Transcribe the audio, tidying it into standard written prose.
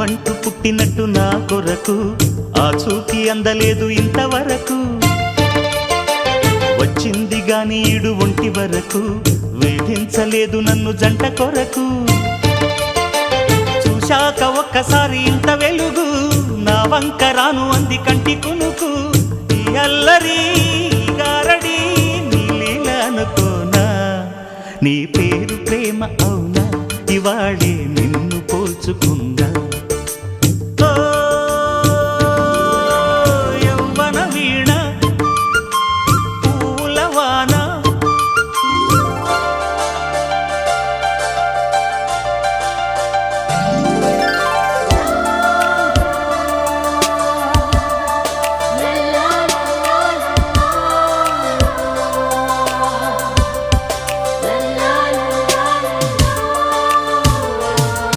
ప్రాణమంటూ పుట్టినట్టు నా కొరకు ఆ చూకి అందలేదు ఇంతవరకు వచ్చింది గాని ఈడు ఒంటి వరకు వేధించలేదు నన్ను జంట కొరకు చూశాక ఒక్కసారి ఇంత వెలుగు నా వంక రాను అంది కంటి కునుకు ఈ అల్లరి గారడి నీ లీల అనుకోనా నీ పేరు ప్రేమ అవునా ఇవాళే నిన్ను పోల్చుకుందా